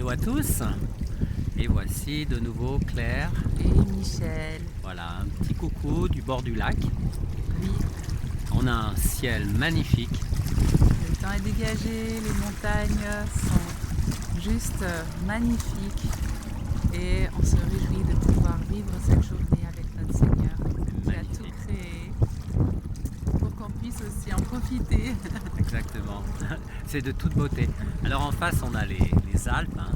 Hello à tous, et voici de nouveau Claire. Et Michel. Voilà, un petit coucou du bord du lac. Oui, On a un ciel magnifique. le temps est dégagé, les montagnes sont juste magnifiques et on se réjouit de pouvoir vivre cette journée avec notre Seigneur qui a tout Magnifique. créé pour qu'on puisse aussi en profiter. Exactement, c'est de toute beauté. Alors en face on a les Alpes, hein.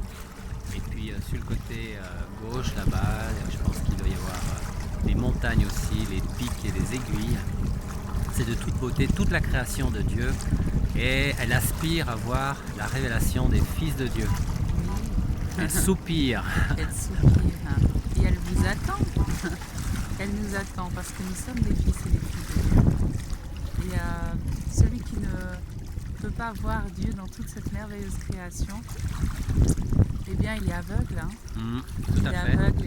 Et puis sur le côté gauche là-bas, je pense qu'il doit y avoir des montagnes aussi, les pics et les aiguilles. C'est de toute beauté, toute la création de Dieu, et elle aspire à voir la révélation des fils de Dieu. Elle soupire. Elle soupire et elle vous attend. Elle nous attend parce que nous sommes des fils et des filles de Dieu. Et celui qui ne peut pas voir Dieu dans toute cette merveilleuse création, eh bien il est aveugle. Tout Il à est fait. aveugle.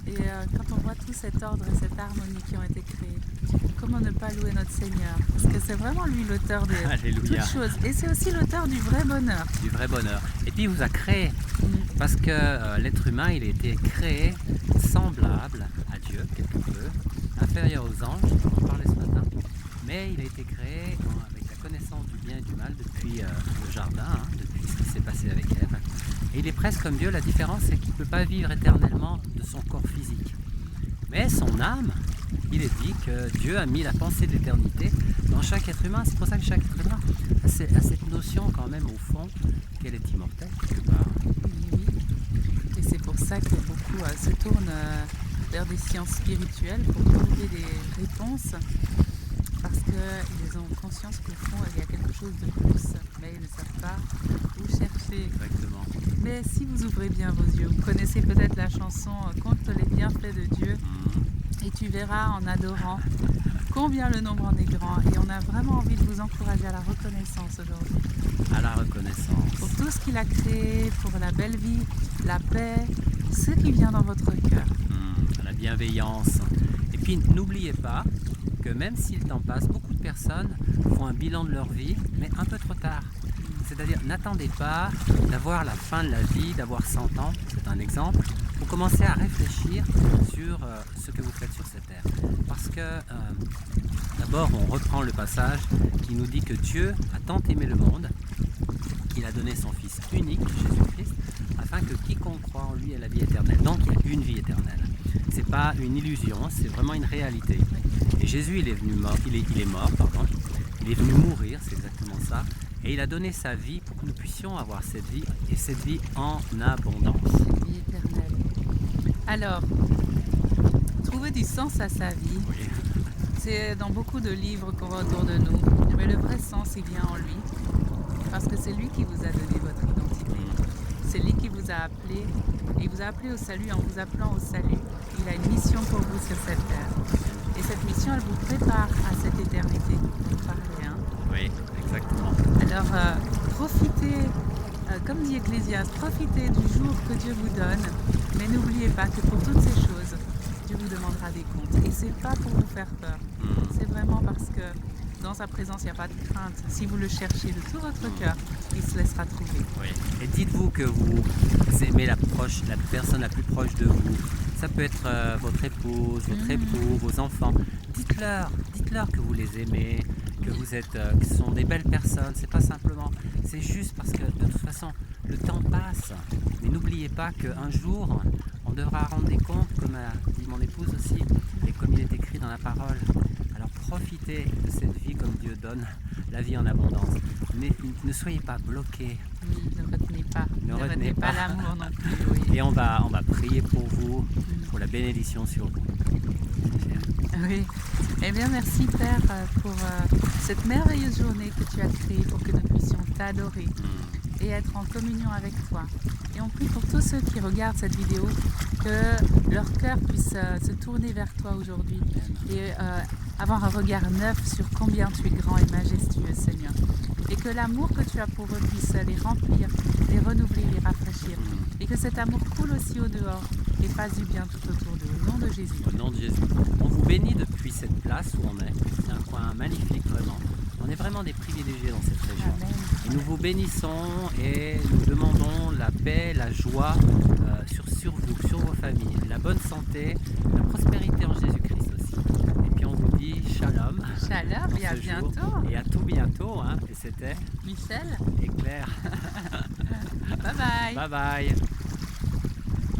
Et quand on voit tout cet ordre et cette harmonie qui ont été créés, comment ne pas louer notre Seigneur? Parce que c'est vraiment lui l'auteur de Alléluia. toutes choses. Et c'est aussi l'auteur du vrai bonheur. Du vrai bonheur. Et puis il vous a créé, parce que l'être humain, il a été créé semblable à Dieu, quelque peu, inférieur aux anges, on en parlait ce matin, mais il a été créé avec la connaissance du bien et du mal depuis le jardin, depuis ce qui s'est passé avec Ève. Et il est presque comme Dieu, la différence c'est qu'il ne peut pas vivre éternellement de son corps physique. Mais son âme, il est dit que Dieu a mis la pensée de l'éternité dans chaque être humain. C'est pour ça que chaque être humain a cette notion quand même au fond qu'elle est immortelle quelque part. Oui. Et c'est pour ça que beaucoup se tournent vers des sciences spirituelles pour trouver des réponses. Parce qu'ils ont conscience qu'au fond, il y a quelque chose de plus, mais ils ne savent pas où chercher. Exactement. Mais si vous ouvrez bien vos yeux, vous connaissez peut-être la chanson Compte les bienfaits de Dieu, et tu verras en adorant combien le nombre en est grand. Et on a vraiment envie de vous encourager à la reconnaissance aujourd'hui. À la reconnaissance. Pour tout ce qu'il a créé, pour la belle vie, la paix, ce qui vient dans votre cœur. À la bienveillance. Et puis n'oubliez pas que même si le temps passe, beaucoup de personnes font un bilan de leur vie, mais un peu trop tard. C'est-à-dire, n'attendez pas d'avoir la fin de la vie, d'avoir 100 ans, c'est un exemple, pour commencer à réfléchir sur ce que vous faites sur cette terre. Parce que, d'abord, on reprend le passage qui nous dit que Dieu a tant aimé le monde qu'il a donné son Fils unique, Jésus-Christ, afin que quiconque croit en lui ait la vie éternelle. Donc, il y a une vie éternelle. C'est pas une illusion, c'est vraiment une réalité. Et Jésus, il est mort, il est venu mourir, c'est exactement ça. Et il a donné sa vie pour que nous puissions avoir cette vie, et cette vie en abondance. Cette vie éternelle. Alors, trouver du sens à sa vie, Oui. c'est dans beaucoup de livres qu'on voit autour de nous. Mais le vrai sens, il vient en lui. Parce que c'est lui qui vous a donné votre identité. C'est lui qui vous a appelé. Et il vous a appelé au salut en vous appelant au salut. Il a une mission pour vous sur cette terre. Et cette mission, elle vous prépare à cette éternité. Vous parlez, hein? Oui, exactement. Alors, profitez, comme dit Ecclésiaste, profitez du jour que Dieu vous donne. Mais n'oubliez pas que pour toutes ces choses, Dieu vous demandera des comptes. Et c'est pas pour vous faire peur. C'est vraiment parce que dans sa présence, il n'y a pas de crainte. Si vous le cherchez de tout votre cœur, il se laissera trouver. Oui. Et dites-vous que vous aimez la personne la plus proche de vous. Ça peut être votre épouse, votre époux, vos enfants. Dites-leur que vous les aimez, que vous êtes, que ce sont des belles personnes. C'est pas simplement, c'est juste parce que de toute façon, le temps passe. Mais n'oubliez pas qu'un jour, on devra rendre des comptes, comme a dit mon épouse aussi, et comme il est écrit dans la parole. Alors profitez de cette vie comme Dieu donne la vie en abondance. Mais ne soyez pas bloqués. Oui, ne retenez pas. Ne retenez pas. L'amour non plus. Oui. Et on va prier pour vous, pour la bénédiction sur vous. Oui. Eh bien, merci Père pour cette merveilleuse journée que tu as créée pour que nous puissions t'adorer et être en communion avec toi. Et on prie pour tous ceux qui regardent cette vidéo que leur cœur puisse se tourner vers toi aujourd'hui et avoir un regard neuf sur combien tu es grand et majestueux, Seigneur. Et que l'amour que tu as pour eux puisse les remplir, les renouveler, les rafraîchir. Et que cet amour coule aussi au dehors et fasse du bien tout autour d'eux. Au nom de Jésus. Au nom de Jésus. On vous bénit depuis cette place où on est. C'est un coin magnifique, vraiment. On est vraiment des privilégiés dans cette région. Amen. Et nous vous bénissons et nous demandons la paix, la joie sur vous, sur vos familles, la bonne santé, la prospérité en Jésus-Christ aussi. Et puis on vous dit shalom. Shalom dans et à ce jour. bientôt. Et à tout bientôt. Hein. Et c'était Michel, Claire. bye bye. Bye bye.